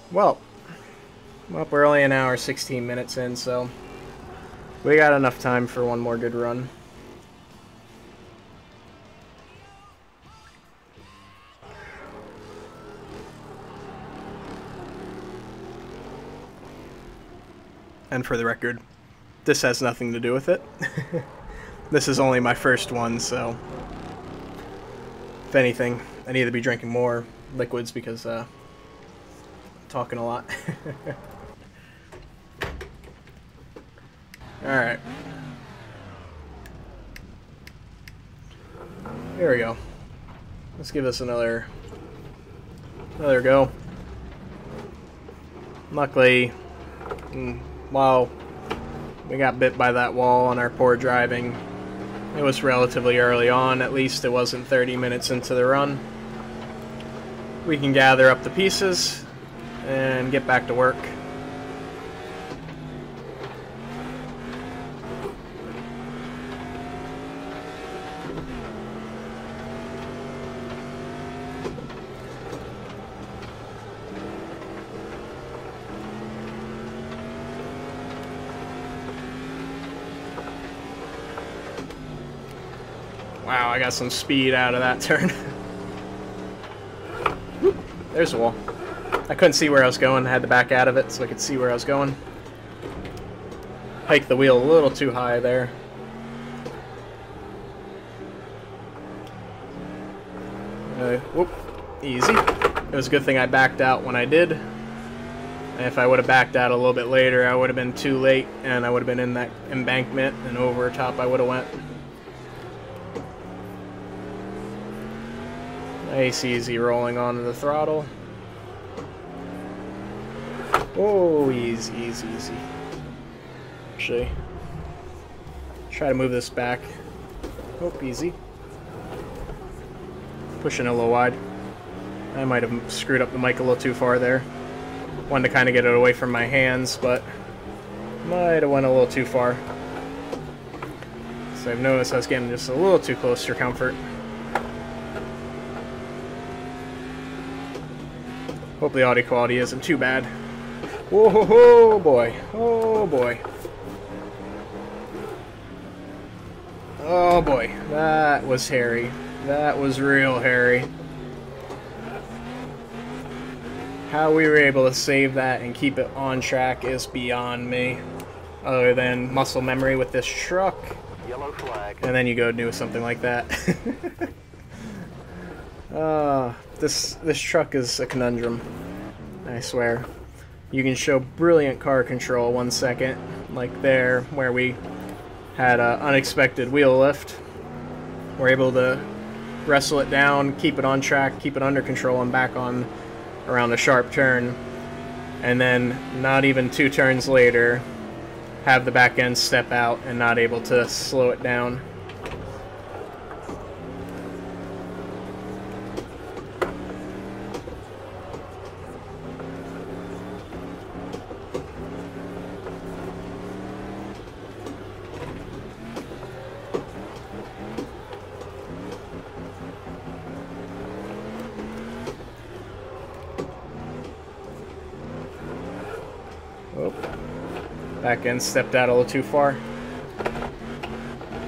Well, we're only an hour 16 minutes in, so we got enough time for one more good run. And for the record, this has nothing to do with it. This is only my first one, so if anything, I need to be drinking more liquids because I'm talking a lot. Alright. Here we go. Let's give this another go. Luckily, while we got bit by that wall on our poor driving, it was relatively early on. At least it wasn't 30 minutes into the run. We can gather up the pieces and get back to work. Wow, I got some speed out of that turn. There's a wall. I couldn't see where I was going. I had to back out of it so I could see where I was going. Hiked the wheel a little too high there. Whoop. Easy. It was a good thing I backed out when I did. And if I would have backed out a little bit later, I would have been too late, and I would have been in that embankment, and over top I would have went. Nice, easy rolling onto the throttle. Oh, easy, easy, easy. Actually, try to move this back. Oh, easy. Pushing it a little wide. I might have screwed up the mic a little too far there. Wanted to kind of get it away from my hands, but might have went a little too far. So I've noticed I was getting just a little too close for comfort. Hope the audio quality isn't too bad. Whoa, ho, ho, boy. Oh, boy. Oh, boy. That was hairy. That was real hairy. How we were able to save that and keep it on track is beyond me. Other than muscle memory with this truck. Yellow flag. And then you go do something like that. This truck is a conundrum, I swear. You can show brilliant car control 1 second, like there, where we had an unexpected wheel lift. We're able to wrestle it down, keep it on track, keep it under control, and back on around a sharp turn. And then, not even 2 turns later, have the back end step out and not able to slow it down. Oh, back end stepped out a little too far.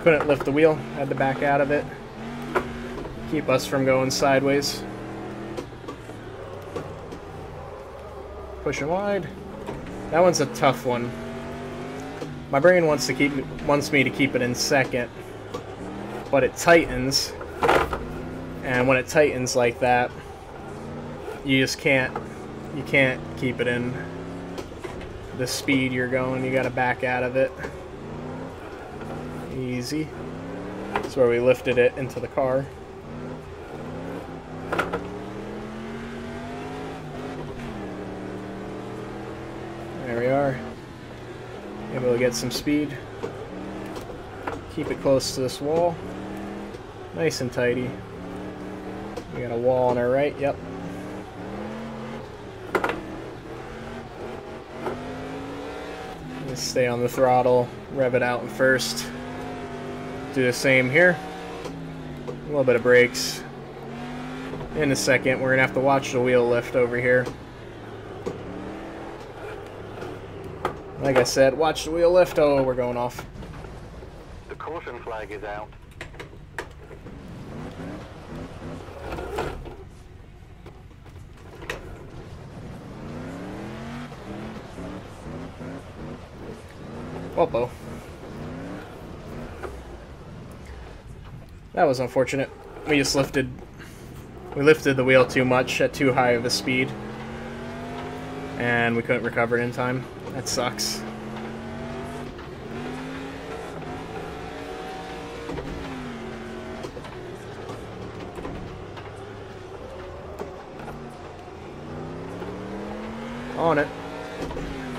Couldn't lift the wheel, had to back out of it. Keep us from going sideways. Pushing wide. That one's a tough one. My brain wants me to keep it in second, but it tightens. And when it tightens like that, you just can't keep it in the speed you're going. You gotta back out of it. Easy. That's where we lifted it into the car. There we are. Able to get some speed. Keep it close to this wall. Nice and tidy. We got a wall on our right, yep. Just stay on the throttle, rev it out first. Do the same here. A little bit of brakes. In a second, we're gonna have to watch the wheel lift over here. Like I said, watch the wheel lift. Oh, we're going off. The caution flag is out. Whoa. That was unfortunate. We lifted the wheel too much at too high of a speed, and we couldn't recover it in time. That sucks. On it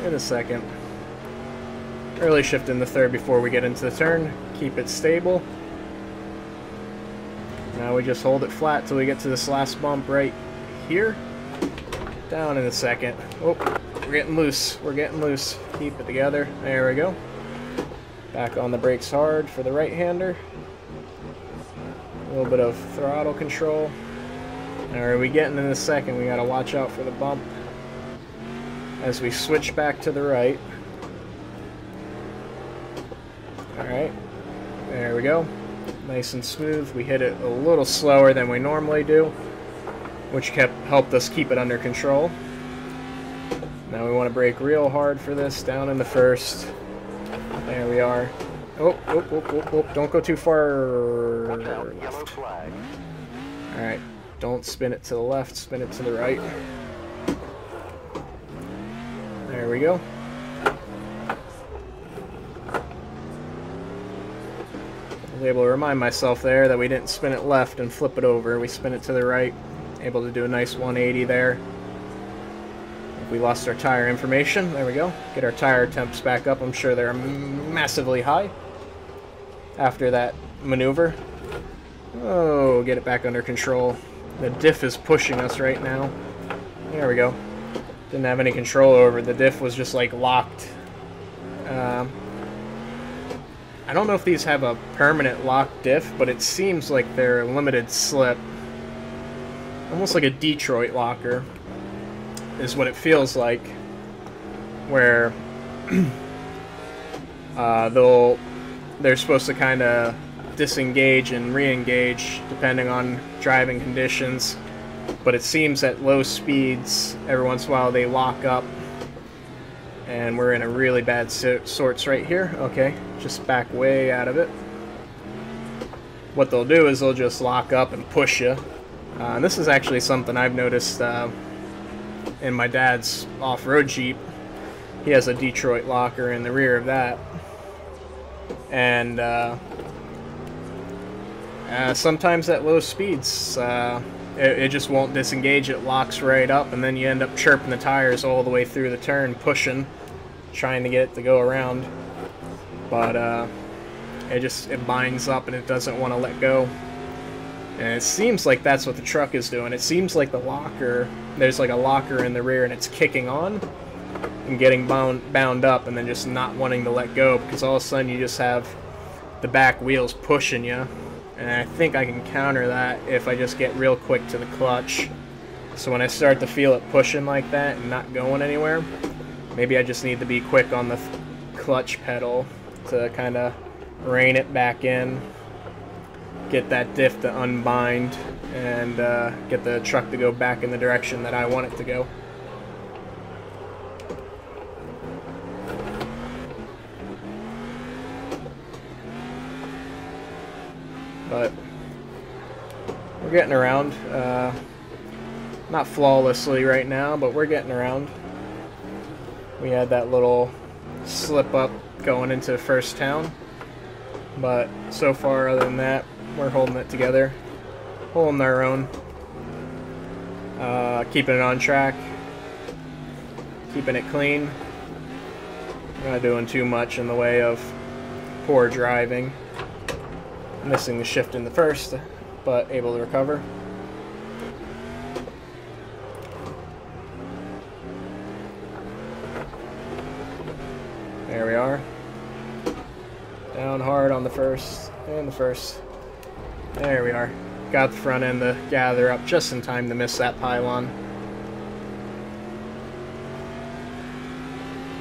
in a second. Early shift in the third before we get into the turn. Keep it stable. Now we just hold it flat till we get to this last bump right here. Down in a second. Oh, we're getting loose. We're getting loose. Keep it together. There we go. Back on the brakes hard for the right-hander. A little bit of throttle control. Alright, we getting in a second. We gotta watch out for the bump as we switch back to the right. Alright, there we go. Nice and smooth. We hit it a little slower than we normally do, which helped us keep it under control. Now we want to brake real hard for this, down in the first. There we are. Oh, don't go too far. Watch out, yellow flag. Alright, don't spin it to the left, spin it to the right. There we go. I was able to remind myself there that we didn't spin it left and flip it over. We spin it to the right. Able to do a nice 180 there. We lost our tire information. There we go. Get our tire temps back up. I'm sure they're massively high after that maneuver. Oh, get it back under control. The diff is pushing us right now. There we go. Didn't have any control over it. The diff was just like locked. I don't know if these have a permanent lock diff, but it seems like they're limited slip. Almost like a Detroit locker is what it feels like, where they're supposed to kind of disengage and re-engage depending on driving conditions, but it seems at low speeds every once in a while they lock up, and we're in a really bad sorts right here. Okay, just back way out of it. What they'll do is they'll just lock up and push you. And this is actually something I've noticed in my dad's off-road Jeep. He has a Detroit locker in the rear of that. And sometimes at low speeds, it just won't disengage. It locks right up, and then you end up chirping the tires all the way through the turn, pushing, trying to get it to go around. But it binds up and it doesn't want to let go. And it seems like that's what the truck is doing. It seems like the locker, there's like a locker in the rear and it's kicking on and getting bound up and then just not wanting to let go, because all of a sudden you just have the back wheels pushing you. And I think I can counter that if I just get real quick to the clutch. So when I start to feel it pushing like that and not going anywhere, maybe I just need to be quick on the clutch pedal to kind of rein it back in, get that diff to unbind, and get the truck to go back in the direction that I want it to go. But we're getting around. Not flawlessly right now, but we're getting around. We had that little slip up going into first town, but so far, other than that, we're holding it together, holding our own, keeping it on track, keeping it clean. We're not doing too much in the way of poor driving. Missing the shift in the first, but able to recover. There we are. Down hard on the first, and the first. There we are. Got the front end to gather up just in time to miss that pylon.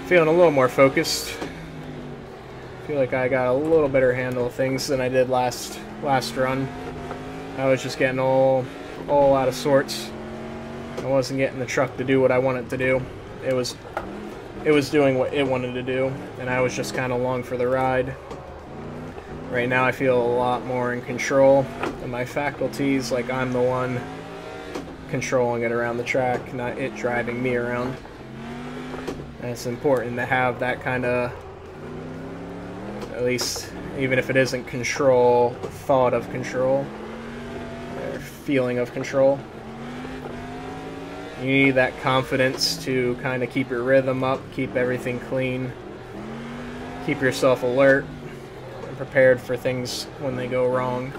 feeling a little more focused. Feel like I got a little better handle of things than I did last run. I was just getting all out of sorts. I wasn't getting the truck to do what I wanted to do. It was doing what it wanted to do, and I was just kind of along for the ride. Right now I feel a lot more in control of my faculties, like I'm the one controlling it around the track, not it driving me around. And it's important to have that kind of, at least, even if it isn't control, thought of control, or feeling of control. You need that confidence to kind of keep your rhythm up, keep everything clean, keep yourself alert and prepared for things when they go wrong.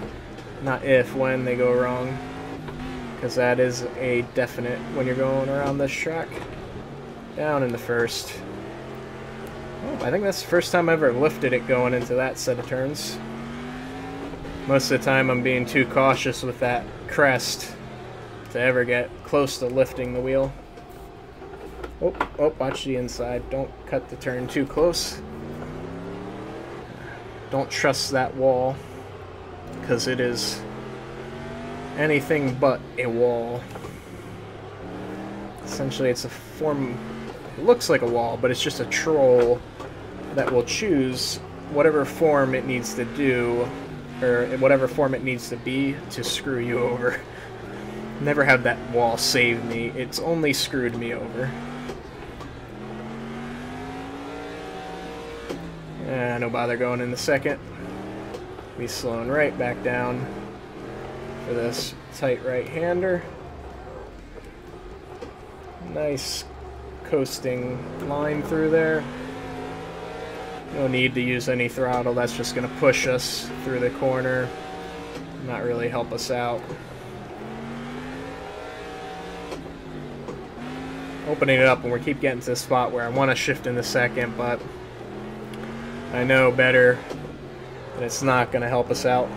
Not if, when they go wrong. Because that is a definite when you're going around this track. Down in the first. Oh, I think that's the first time I've ever lifted it going into that set of turns. Most of the time I'm being too cautious with that crest to ever get close to lifting the wheel. Oh, watch the inside. Don't cut the turn too close. Don't trust that wall, because it is anything but a wall. Essentially, it's a form, it looks like a wall, but it's just a troll that will choose whatever form it needs to do, or whatever form it needs to be to screw you over. Never had that wall save me, it's only screwed me over. No bother going in the second. Be slowing right back down for this tight right-hander. Nice coasting line through there. No need to use any throttle, that's just going to push us through the corner, not really help us out. Opening it up, and we keep getting to the spot where I want to shift in the second, but I know better that it's not going to help us out.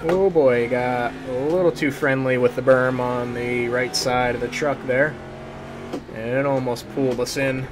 Oh boy, got a little too friendly with the berm on the right side of the truck there, and it almost pulled us in.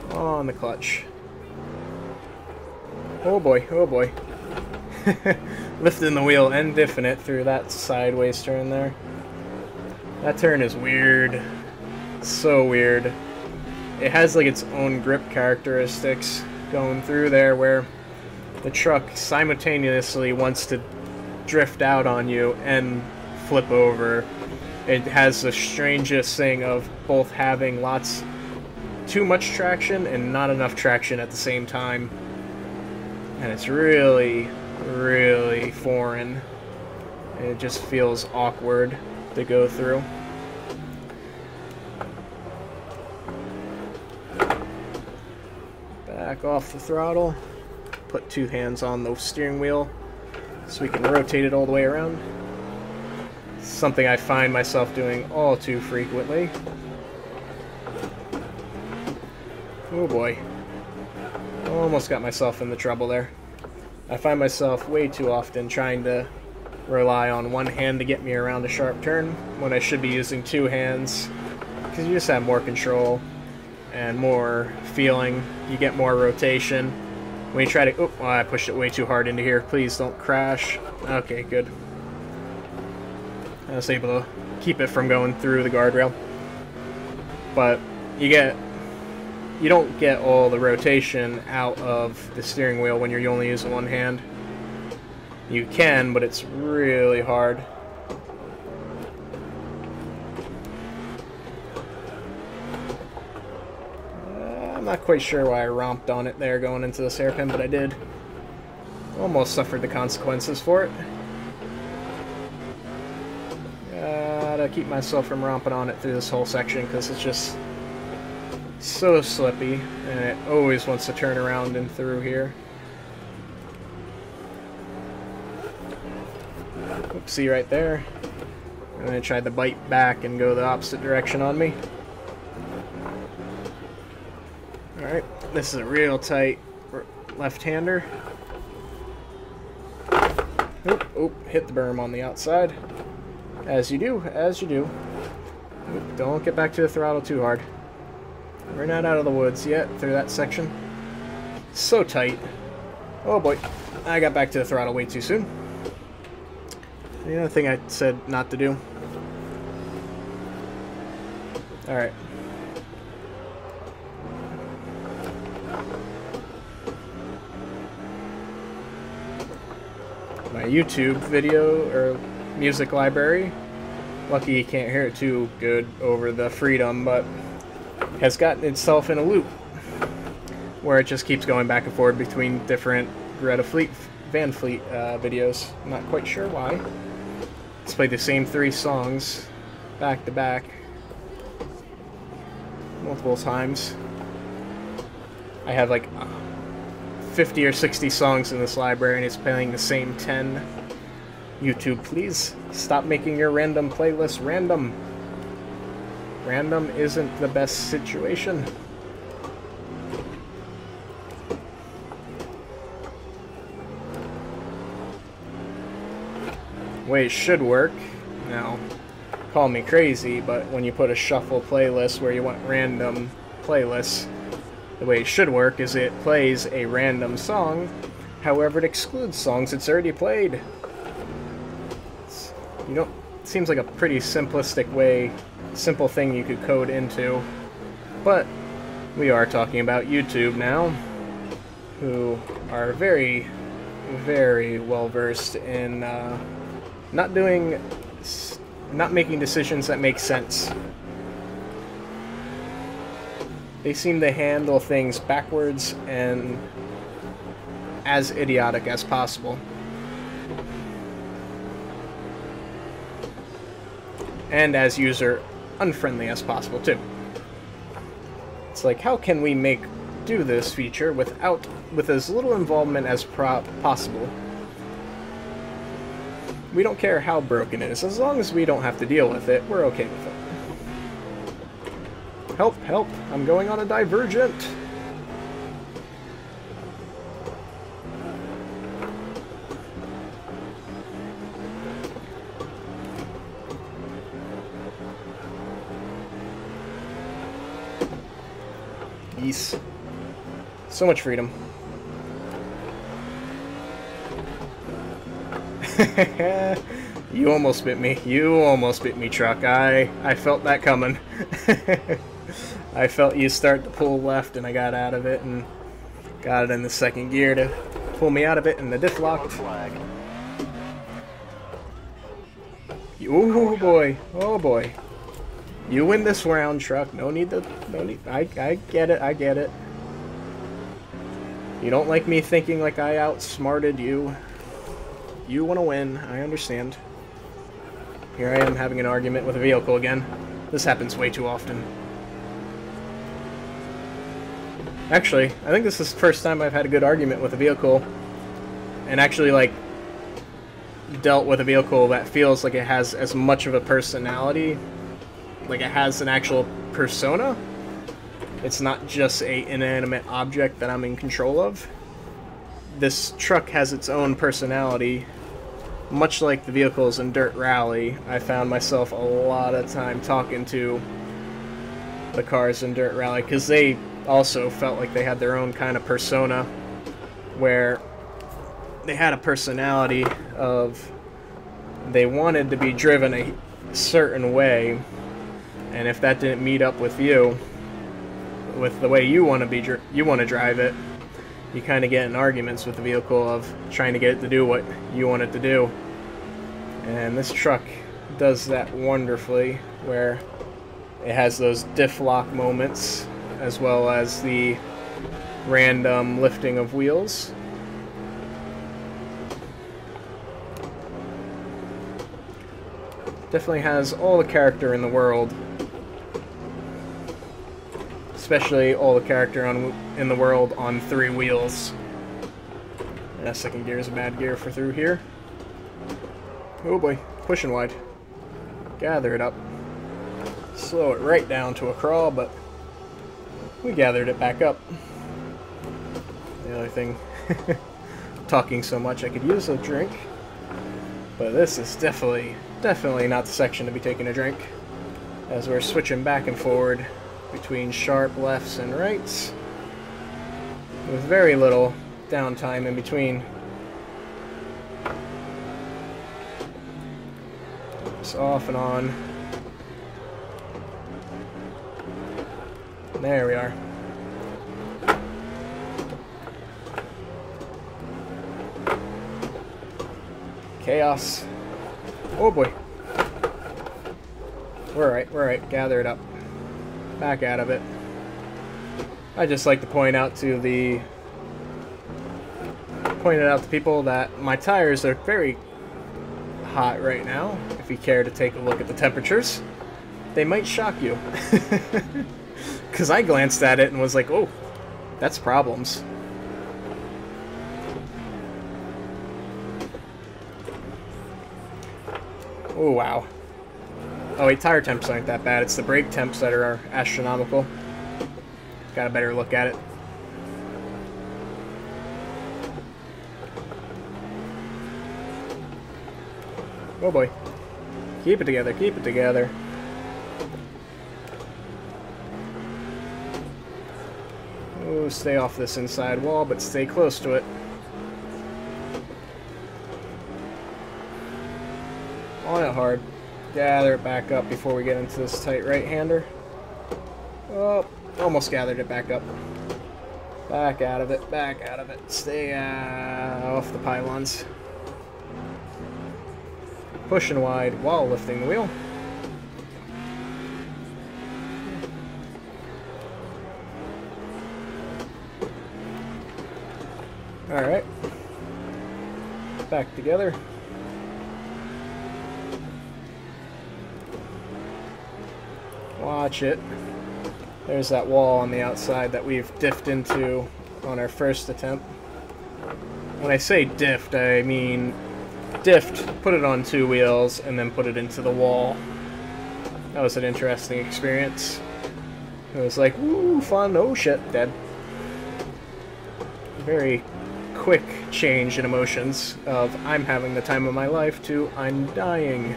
On the clutch. Oh boy, oh boy. Lifting the wheel and diffing it through that sideways turn there. That turn is weird. So weird. It has like its own grip characteristics going through there where the truck simultaneously wants to drift out on you and flip over. It has the strangest thing of both having too much traction and not enough traction at the same time, and it's really, really foreign. It just feels awkward to go through. Back off the throttle, put two hands on the steering wheel so we can rotate it all the way around. Something I find myself doing all too frequently. Oh boy. Almost got myself in the trouble there. I find myself way too often trying to rely on one hand to get me around a sharp turn when I should be using two hands, because you just have more control and more feeling. You get more rotation. When you try to... Oh, I pushed it way too hard into here. Please don't crash. Okay, good. I was able to keep it from going through the guardrail. But you don't get all the rotation out of the steering wheel when you're only using one hand. You can, but it's really hard. I'm not quite sure why I romped on it there going into this hairpin, but I did. Almost suffered the consequences for it. Gotta keep myself from romping on it through this whole section, because it's just So slippy, and it always wants to turn around and through here. Oopsie right there. And then it tried to bite back and go the opposite direction on me. Alright, this is a real tight left-hander. Oop, hit the berm on the outside. As you do, as you do. Oop, don't get back to the throttle too hard. We're not out of the woods yet through that section. So tight. Oh boy, I got back to the throttle way too soon. The other thing I said not to do. Alright. My YouTube video or music library, lucky you can't hear it too good over the Freedom, but has gotten itself in a loop where it just keeps going back and forth between different Van Fleet videos. I'm not quite sure why. Let's play the same 3 songs back to back multiple times. I have like 50 or 60 songs in this library and it's playing the same 10. YouTube, please stop making your random playlist random. Random isn't the best situation. The way it should work, now, call me crazy, but when you put a shuffle playlist where you want random playlists, the way it should work is it plays a random song, however it excludes songs it's already played. It seems like a pretty simplistic way, simple thing you could code into, but we are talking about YouTube now, who are very, very well versed in not making decisions that make sense. They seem to handle things backwards and as idiotic as possible. And as user unfriendly as possible too. It's like, how can we do this feature with as little involvement as possible? We don't care how broken it is, as long as we don't have to deal with it, we're okay with it. Help, help, I'm going on a divergent. Yes. So much freedom. You almost bit me. You almost bit me, truck. I felt that coming. I felt you start to pull left, and I got out of it, and got it in the second gear to pull me out of it, and the diff locked. Oh boy. Oh boy. You win this round, truck. No need. I get it. I get it. You don't like me thinking like I outsmarted you. You want to win. I understand. Here I am having an argument with a vehicle again. This happens way too often. Actually, I think this is the first time I've had a good argument with a vehicle and actually, like, dealt with a vehicle that feels like it has as much of a personality, like it has an actual persona. It's not just an inanimate object that I'm in control of. This truck has its own personality. Much like the vehicles in Dirt Rally, I found myself a lot of time talking to the cars in Dirt Rally because they also felt like they had their own kind of persona, where they had a personality of they wanted to be driven a certain way, and if that didn't meet up with you, with the way you want to drive it, you kind of get in arguments with the vehicle of trying to get it to do what you want it to do. And this truck does that wonderfully, where it has those diff lock moments as well as the random lifting of wheels. Definitely has all the character in the world. This especially all the character in the world on 3 wheels. Yeah, second gear is a bad gear for through here. Oh boy, pushing wide. Gather it up. Slow it right down to a crawl, but we gathered it back up. The other thing, talking so much I could use a drink, but this is definitely not the section to be taking a drink, as we're switching back and forward between sharp lefts and rights with very little downtime in between. It's off and on. There we are. Chaos. Oh boy. We're alright. Gather it up. Back out of it. I just like to point out to people that my tires are very hot right now. If you care to take a look at the temperatures, they might shock you. Because I glanced at it and was like, oh, that's problems. Oh, wow. Oh wait, tire temps aren't that bad. It's the brake temps that are astronomical. Got a better look at it. Oh boy. Keep it together, keep it together. Oh, stay off this inside wall, but stay close to it. On it hard. Gather it back up before we get into this tight right-hander. Oh, almost gathered it back up. Back out of it, back out of it. Stay off the pylons. Pushing wide while lifting the wheel. Alright. Back together. Watch it. There's that wall on the outside that we've diffed into on our first attempt. When I say diffed, I mean diffed, put it on 2 wheels, and then put it into the wall. That was an interesting experience. It was like, woo, fun, oh shit, dead. Very quick change in emotions of I'm having the time of my life to I'm dying.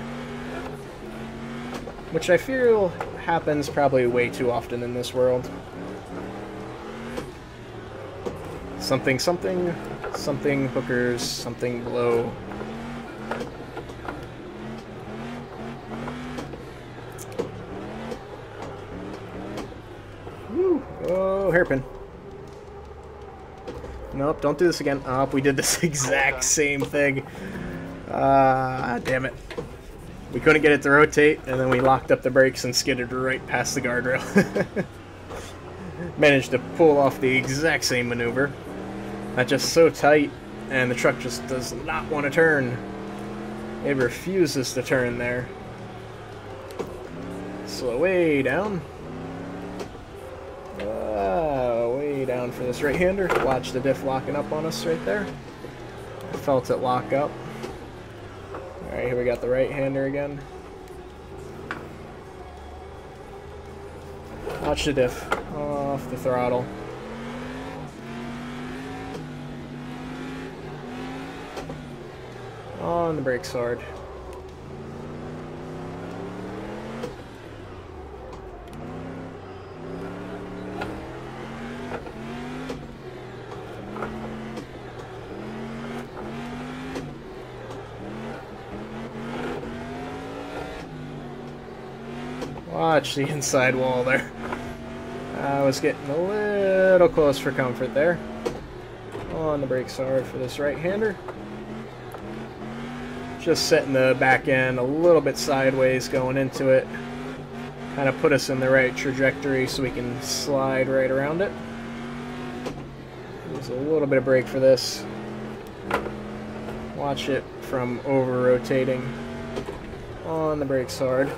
Which I feel happens probably way too often in this world. Something, something, something, hookers, something below. Woo! Oh, hairpin. Nope, don't do this again. Oh, we did this exact same thing. Damn it. We couldn't get it to rotate, and then we locked up the brakes and skidded right past the guardrail. Managed to pull off the exact same maneuver. Not just so tight, and the truck just does not want to turn. It refuses to turn there. Slow way down. Way down for this right-hander. Watch the diff locking up on us right there. I felt it lock up. Alright, here we got the right-hander again. Watch the diff. Off the throttle. On the brakes hard. Watch the inside wall there. I was getting a little close for comfort there. On the brakes hard for this right-hander. Just setting the back end a little bit sideways going into it. Kind of put us in the right trajectory so we can slide right around it. Use a little bit of brake for this. Watch it from over-rotating. On the brakes hard.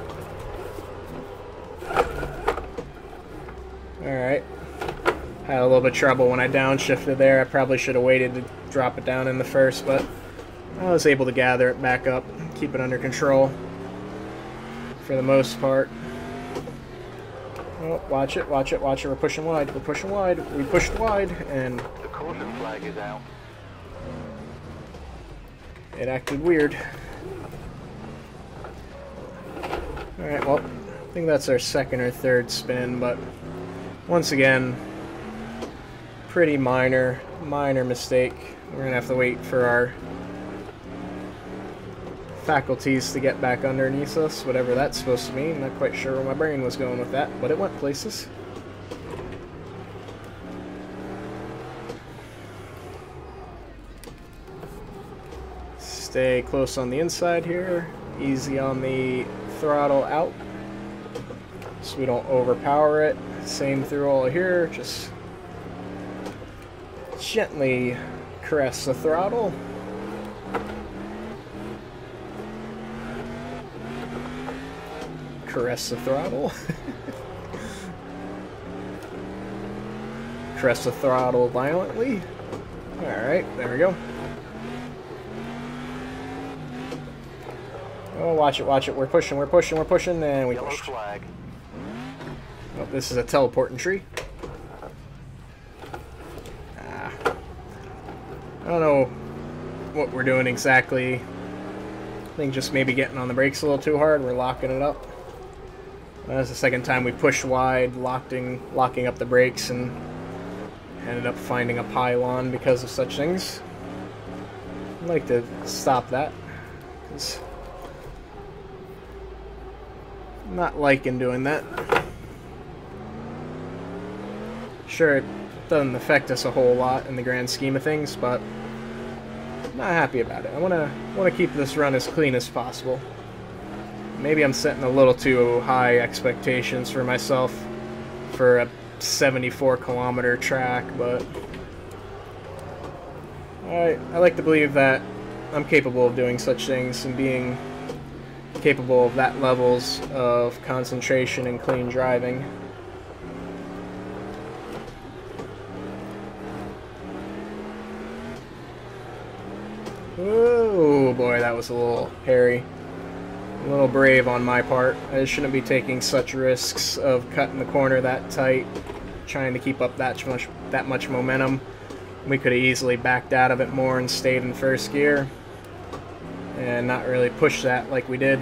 Alright. Had a little bit of trouble when I downshifted there. I probably should have waited to drop it down in the first, but I was able to gather it back up, keep it under control for the most part. Oh, watch it, watch it, watch it. We're pushing wide, we're pushing wide. We pushed wide, and The caution flag is out. it acted weird. Alright, well, I think that's our second or third spin, but once again, pretty minor mistake. We're gonna have to wait for our faculties to get back underneath us, whatever that's supposed to mean. Not quite sure where my brain was going with that, but it went places. Stay close on the inside here, easy on the throttle out so we don't overpower it. Same through all here, just gently caress the throttle. Caress the throttle. Caress the throttle violently. Alright, there we go. Oh, watch it, watch it. We're pushing, we're pushing, we're pushing, and we Yellow pushed. flag. Oh, this is a teleporting tree. I don't know what we're doing exactly. I think just maybe getting on the brakes a little too hard. We're locking it up. That's the second time we pushed wide, locking up the brakes, and ended up finding a pylon because of such things. I'd like to stop that, because I'm not liking doing that. Sure, it doesn't affect us a whole lot in the grand scheme of things, but I'm not happy about it. I want to keep this run as clean as possible. Maybe I'm setting a little too high expectations for myself for a 74-kilometer track, but I like to believe that I'm capable of doing such things and being capable of that levels of concentration and clean driving. Oh boy, that was a little hairy. A little brave on my part. I shouldn't be taking such risks of cutting the corner that tight, trying to keep up that much momentum. We could have easily backed out of it more and stayed in first gear and not really push that like we did.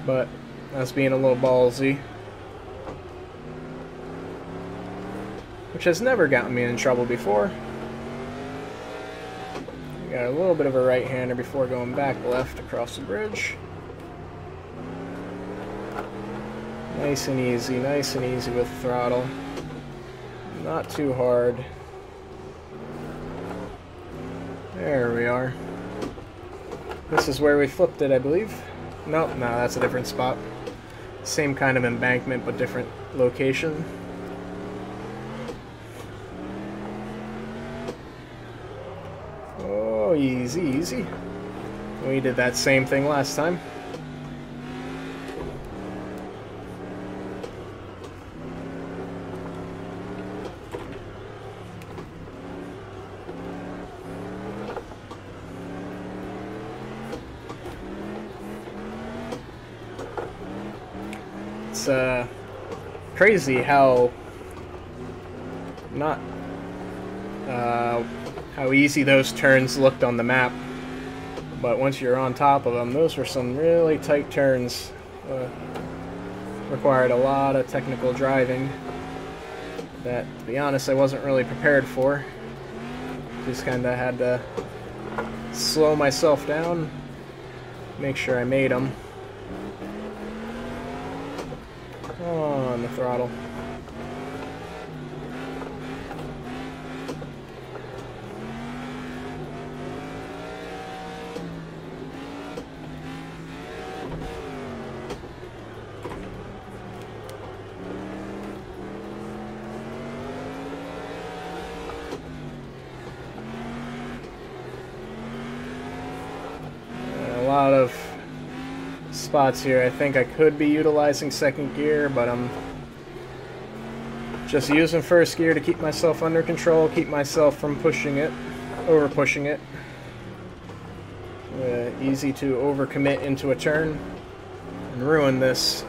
But that's being a little ballsy, which has never gotten me in trouble before. Got a little bit of a right-hander before going back left across the bridge. Nice and easy with the throttle. Not too hard. There we are. This is where we flipped it, I believe. Nope, no, that's a different spot. Same kind of embankment, but different location. Oh, easy, easy. We did that same thing last time. It's crazy how how easy those turns looked on the map, but once you're on top of them, those were some really tight turns. Required a lot of technical driving that, to be honest, I wasn't really prepared for. Just kind of had to slow myself down, make sure I made them. On the throttle. A lot of spots here I think I could be utilizing second gear, but I'm Just using first gear to keep myself under control, keep myself from pushing it, over pushing it. Easy to overcommit into a turn and ruin this.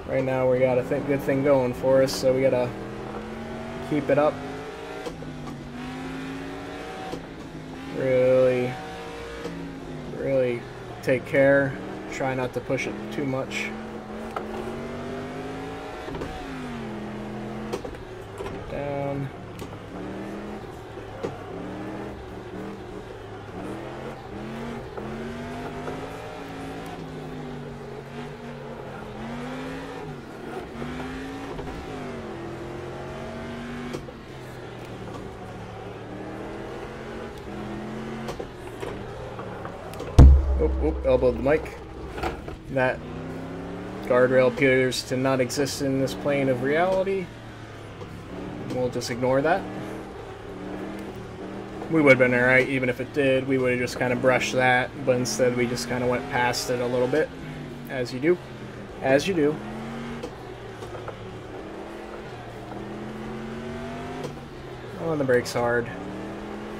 Right now we got a good thing going for us, so we gotta keep it up. Really take care. Try not to push it too much. Down. Oop, elbowed the mic. That guardrail appears to not exist in this plane of reality. We'll just ignore that. We would have been alright even if it did. We would have just kind of brushed that, but instead we just kind of went past it a little bit. As you do. As you do. On the brakes hard.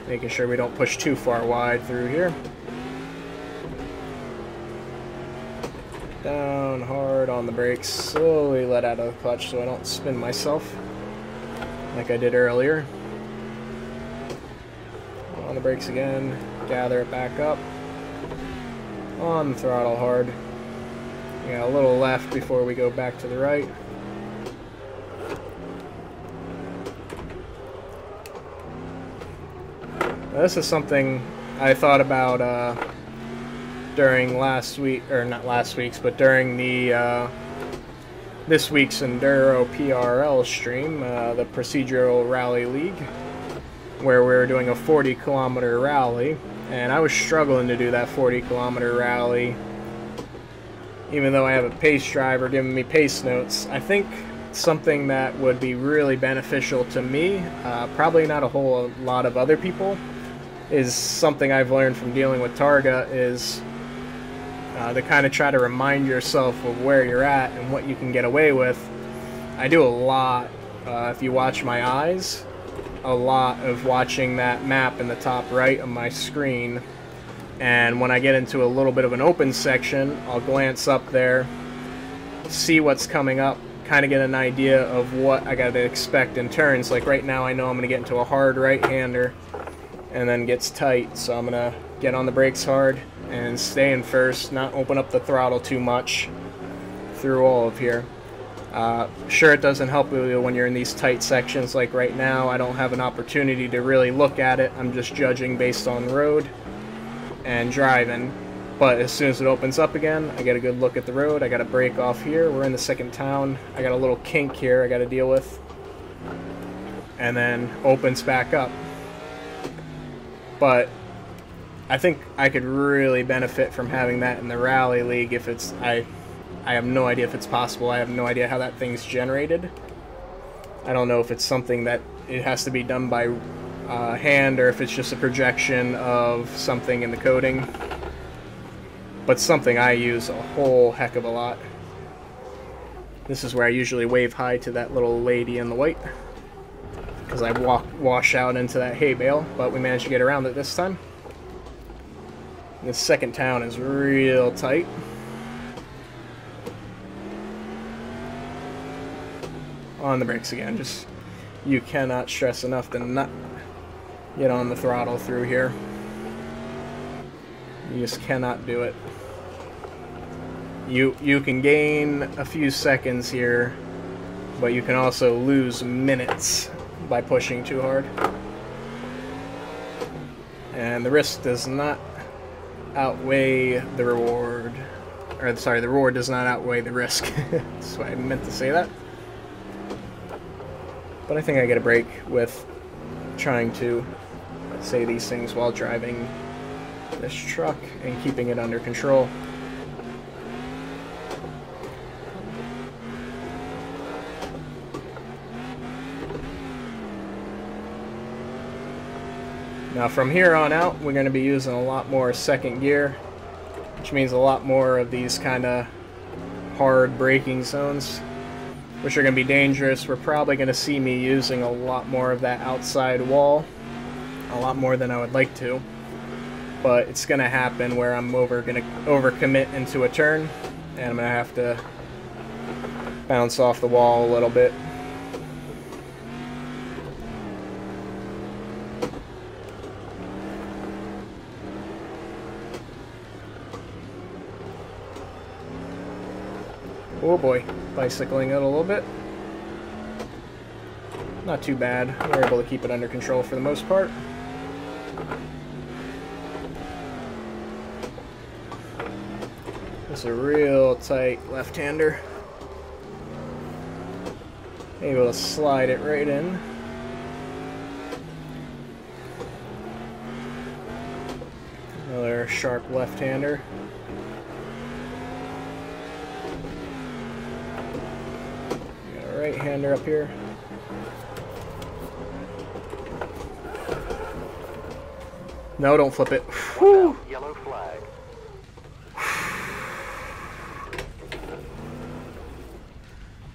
Making sure we don't push too far wide through here. Down hard on the brakes, slowly let out of the clutch so I don't spin myself like I did earlier. On the brakes again, gather it back up. On the throttle hard. We got a little left before we go back to the right. Now, this is something I thought about during last week, or not last week's, but during the this week's Enduro PRL stream, the Procedural Rally League, where we were doing a 40-kilometer rally, and I was struggling to do that 40-kilometer rally, even though I have a pace driver giving me pace notes. I think something that would be really beneficial to me, probably not a whole lot of other people, is something I've learned from dealing with Targa, is to kind of try to remind yourself of where you're at and what you can get away with. I do a lot, if you watch my eyes, a lot of watching that map in the top right of my screen, and when I get into a little bit of an open section, I'll glance up there, see what's coming up, kind of get an idea of what I got to expect in turns. Like right now I know I'm going to get into a hard right-hander and then gets tight, so I'm going to get on the brakes hard and stay in first, not open up the throttle too much through all of here. Sure, it doesn't help you when you're in these tight sections. Like right now, I don't have an opportunity to really look at it. I'm just judging based on road and driving. But as soon as it opens up again, I get a good look at the road. I got to brake off here. We're in the second town. I got a little kink here I got to deal with. And then opens back up. But I think I could really benefit from having that in the Rally League if it's... I have no idea if it's possible. I have no idea how that thing's generated. I don't know if it's something that it has to be done by hand or if it's just a projection of something in the coding. But something I use a whole heck of a lot. This is where I usually wave hi to that little lady in the white, because I wash out into that hay bale, but we managed to get around it this time. This second town is real tight. On the brakes again, just you cannot stress enough to not get on the throttle through here. You just cannot do it. You can gain a few seconds here, but you can also lose minutes by pushing too hard. And the risk does not outweigh the reward. Or sorry, the reward does not outweigh the risk. That's why I meant to say that. But I think I get a break with trying to say these things while driving this truck and keeping it under control. Now from here on out, we're going to be using a lot more second gear, which means a lot more of these kind of hard braking zones. which are going to be dangerous. We're probably going to see me using a lot more of that outside wall, a lot more than I would like to. But it's going to happen where I'm going to overcommit into a turn, and I'm going to have to bounce off the wall a little bit. Oh boy, bicycling it a little bit. Not too bad. We're able to keep it under control for the most part. It's a real tight left-hander. Able to slide it right in. Another sharp left-hander. Got a right-hander up here. No, don't flip it. Whew. Yellow flag.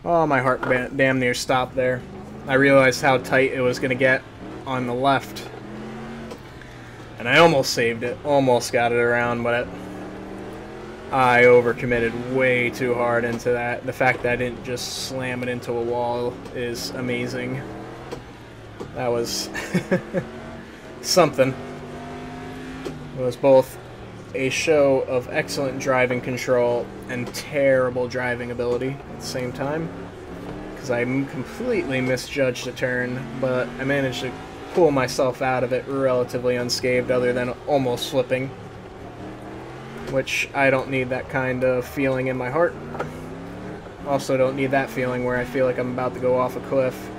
Oh, my heart damn near stopped there. I realized how tight it was going to get on the left. And I almost saved it. Almost got it around, but I overcommitted way too hard into that. The fact that I didn't just slam it into a wall is amazing. That was something. It was both a show of excellent driving control and terrible driving ability at the same time, because I completely misjudged a turn, but I managed to pull myself out of it relatively unscathed, other than almost flipping, which I don't need that kind of feeling in my heart. Also don't need that feeling where I feel like I'm about to go off a cliff,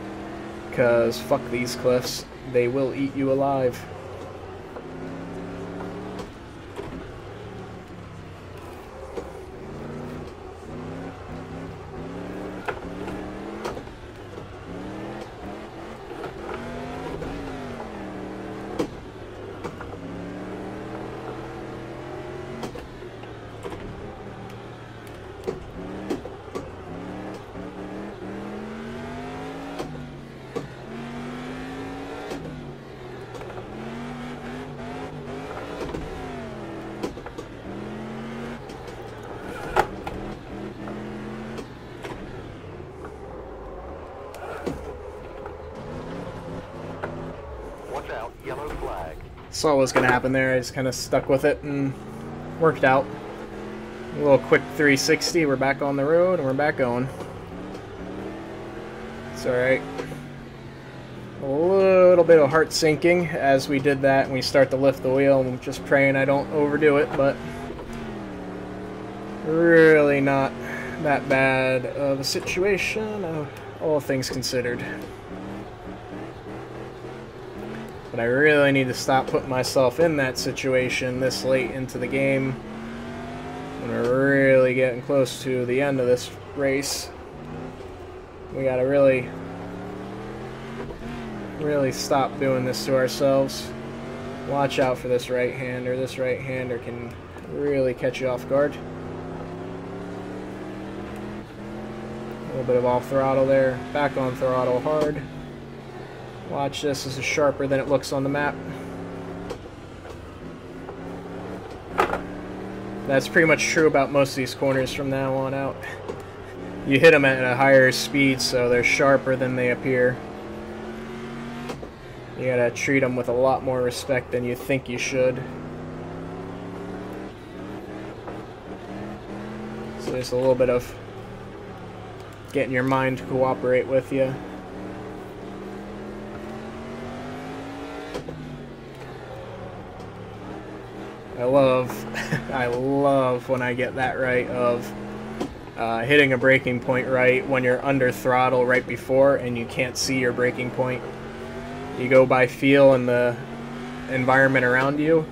because fuck these cliffs, they will eat you alive. Out, yellow flag. Saw what was going to happen there. I just kind of stuck with it and worked out. A little quick 360. We're back on the road and we're back going. It's alright. A little bit of heart sinking as we did that and we start to lift the wheel. I'm just praying I don't overdo it, but really not that bad of a situation, all things considered. But I really need to stop putting myself in that situation this late into the game, when we're really getting close to the end of this race. We gotta really stop doing this to ourselves. Watch out for this right-hander. This right-hander can really catch you off guard. A little bit of off throttle there. Back on throttle hard. Watch this, this is sharper than it looks on the map. That's pretty much true about most of these corners from now on out. You hit them at a higher speed, so they're sharper than they appear. You gotta treat them with a lot more respect than you think you should. So there's a little bit of getting your mind to cooperate with you. I love when I get that right of hitting a braking point right when you're under throttle right before and you can't see your braking point. You go by feel and the environment around you,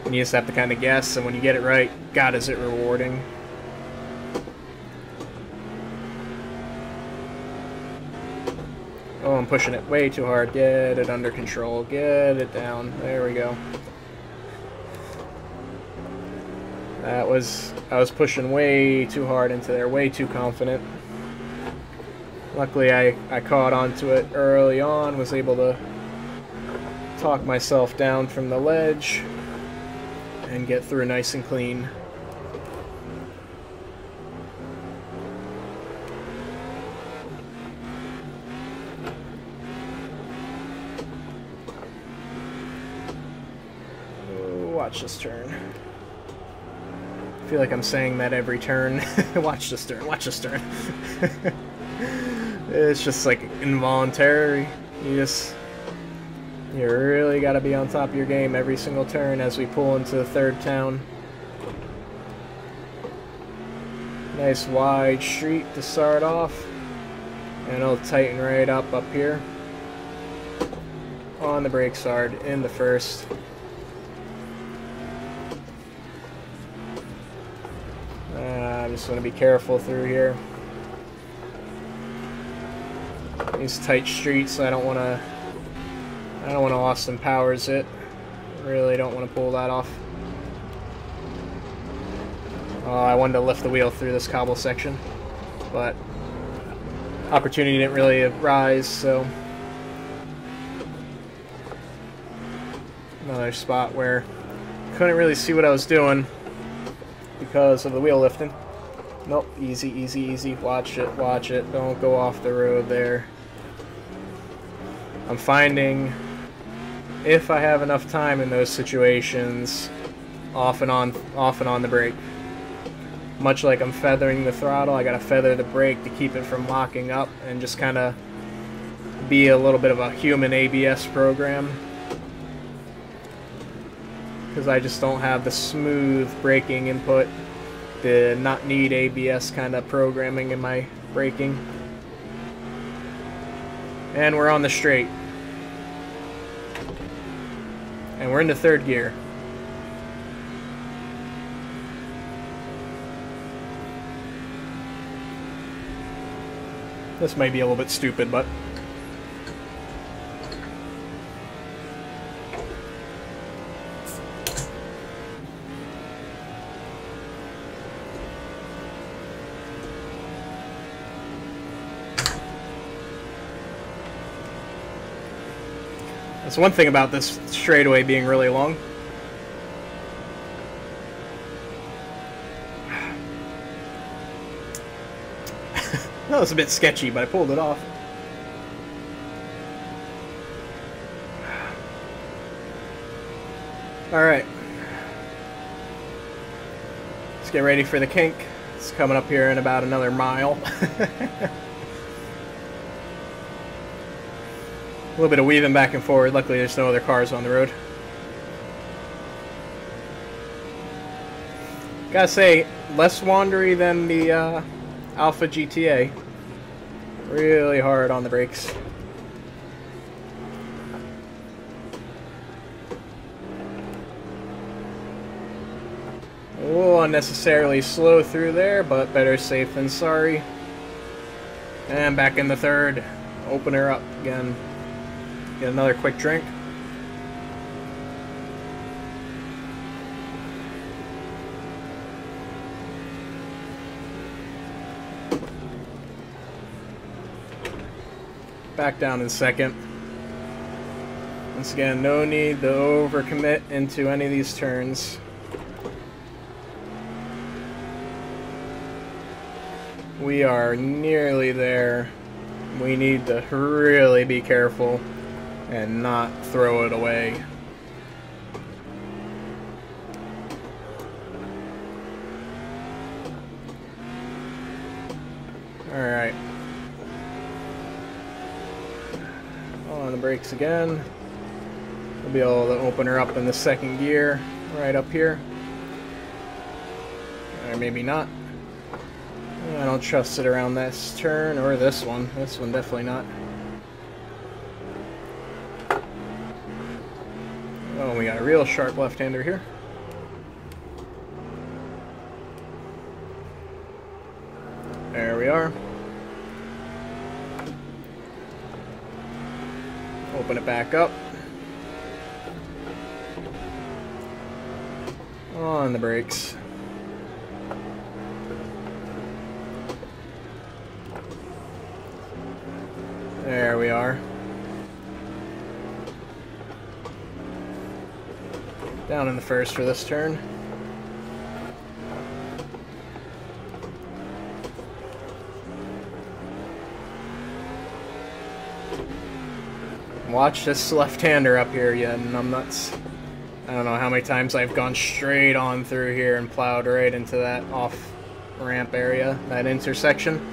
and you just have to kind of guess, and when you get it right, God, is it rewarding. Oh, I'm pushing it way too hard. Get it under control. Get it down. There we go. I was pushing way too hard into there, way too confident. Luckily I caught onto it early on, was able to talk myself down from the ledge and get through nice and clean. Oh, watch this turn. I feel like I'm saying that every turn. Watch this turn, watch this turn. It's just like involuntary. You really gotta be on top of your game every single turn as we pull into the third town. Nice wide street to start off. And it'll tighten right up here. On the brakes hard in the first. I just want to be careful through here. These tight streets, I don't want to Austin Powers it. Really don't want to pull that off. Oh, I wanted to lift the wheel through this cobble section, but opportunity didn't really arise, so another spot where couldn't really see what I was doing because of the wheel lifting. Nope, easy, easy, easy. Watch it, watch it. Don't go off the road there. I'm finding if I have enough time in those situations, off and on the brake. Much like I'm feathering the throttle, I gotta feather the brake to keep it from locking up and just kind of be a little bit of a human ABS program. Because I just don't have the smooth braking input, the not need ABS kind of programming in my braking. And we're on the straight. And we're into third gear. This might be a little bit stupid, but that's one thing about this straightaway being really long. That was a bit sketchy, but I pulled it off. Alright. Let's get ready for the kink. It's coming up here in about another mile. A little bit of weaving back and forward. Luckily there's no other cars on the road. Gotta say, less wandery than the Alpha GTA. Really hard on the brakes. A little unnecessarily slow through there, but better safe than sorry. And back in the third. Open her up again. Get another quick drink. Back down in second. Once again, no need to overcommit into any of these turns. We are nearly there. We need to really be careful and not throw it away. Alright. On the brakes again. We'll be able to open her up in the second gear, right up here. Or maybe not. I don't trust it around this turn, or this one. This one definitely not. Oh, we got a real sharp left-hander here. There we are. Open it back up. On the brakes. There we are. Down in the first for this turn. Watch this left-hander up here, yeah, numbnuts. I don't know how many times I've gone straight on through here and plowed right into that off-ramp area, that intersection.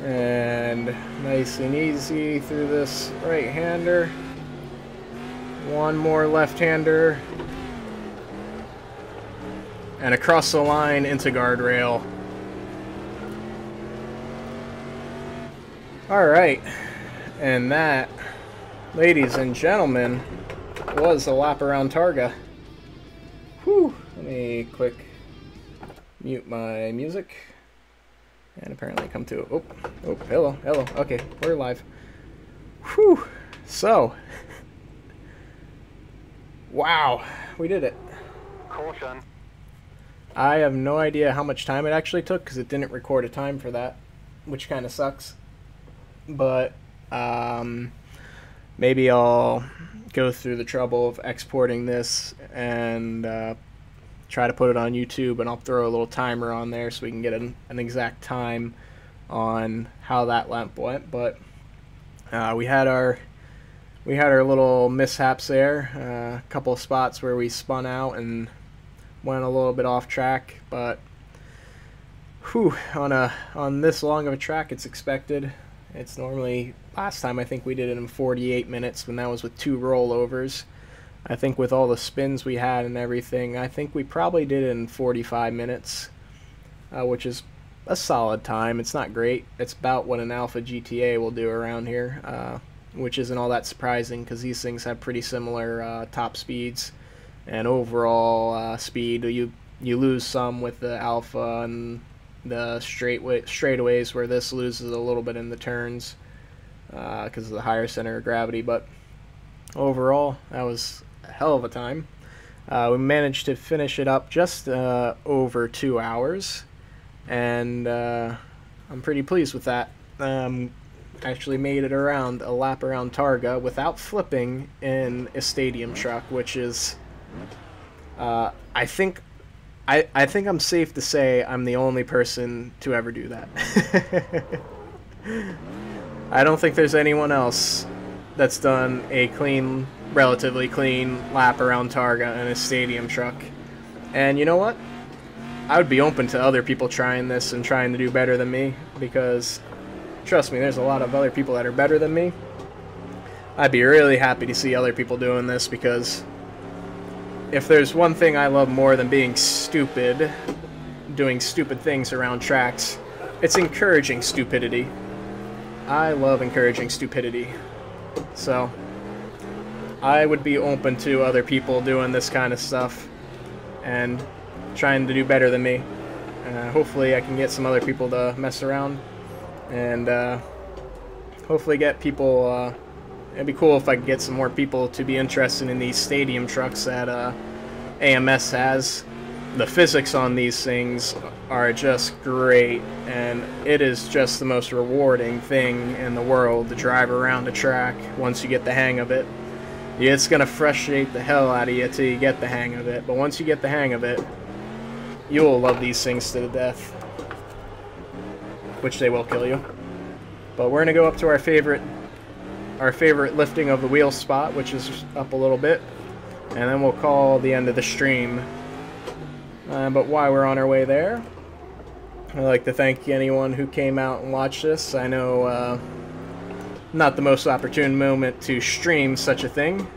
And nice and easy through this right-hander. One more left-hander. And across the line into guardrail. Alright. And that, ladies and gentlemen, was a lap around Targa. Whew. Let me quick mute my music. And apparently come to... Oh, hello. Okay, we're live. Whew. So... Wow, we did it. Caution. I have no idea how much time it actually took because it didn't record a time for that, which kind of sucks. But maybe I'll go through the trouble of exporting this and try to put it on YouTube, and I'll throw a little timer on there so we can get an exact time on how that lap went. But we had our little mishaps there, a couple of spots where we spun out and went a little bit off track, but whew, on this long of a track, it's expected. It's normally, last time I think we did it in 48 minutes, when that was with 2 rollovers. I think with all the spins we had and everything, I think we probably did it in 45 minutes, which is a solid time. It's not great. It's about what an Alpha GTA will do around here, which isn't all that surprising because these things have pretty similar top speeds and overall speed. You lose some with the Alpha and the straightaways, where this loses a little bit in the turns because of the higher center of gravity. But overall, that was a hell of a time. We managed to finish it up just over 2 hours, and I'm pretty pleased with that. Actually made it around a lap around Targa without flipping in a stadium truck, which is I think I'm safe to say I'm the only person to ever do that. I don't think there's anyone else that's done a relatively clean lap around Targa in a stadium truck. And you know what? I would be open to other people trying this and trying to do better than me, because trust me, there's a lot of other people that are better than me. I'd be really happy to see other people doing this, because if there's one thing I love more than being stupid, doing stupid things around tracks, it's encouraging stupidity. I love encouraging stupidity. So I would be open to other people doing this kind of stuff and trying to do better than me. Hopefully I can get some other people to mess around, and hopefully get people, it'd be cool if I could get some more people to be interested in these stadium trucks that AMS has. The physics on these things are just great, and it is just the most rewarding thing in the world to drive around a track once you get the hang of it. Yeah, it's going to frustrate the hell out of you till you get the hang of it, but once you get the hang of it, you will love these things to the death. Which they will kill you. But we're going to go up to our favorite lifting of the wheel spot, which is up a little bit, and then we'll call the end of the stream. But while we're on our way there, I'd like to thank anyone who came out and watched this. I know not the most opportune moment to stream such a thing,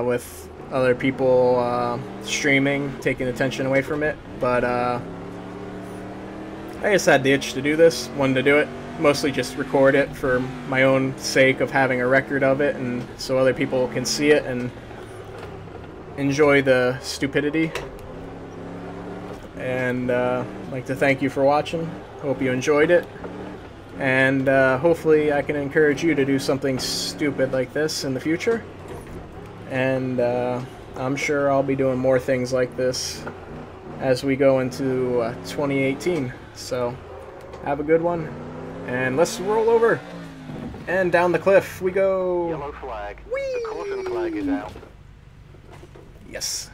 with other people streaming, taking attention away from it, but I just had the itch to do this, wanted to do it, mostly just record it for my own sake of having a record of it, and so other people can see it and enjoy the stupidity. And I'd like to thank you for watching. Hope you enjoyed it, and hopefully I can encourage you to do something stupid like this in the future. And I'm sure I'll be doing more things like this as we go into 2018. So have a good one. And let's roll over. And down the cliff we go. Yellow flag. Whee! The caution flag is out. Yes.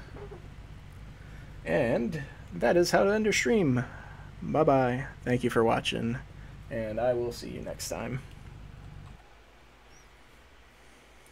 And that is how to end your stream. Bye-bye. Thank you for watching. And I will see you next time.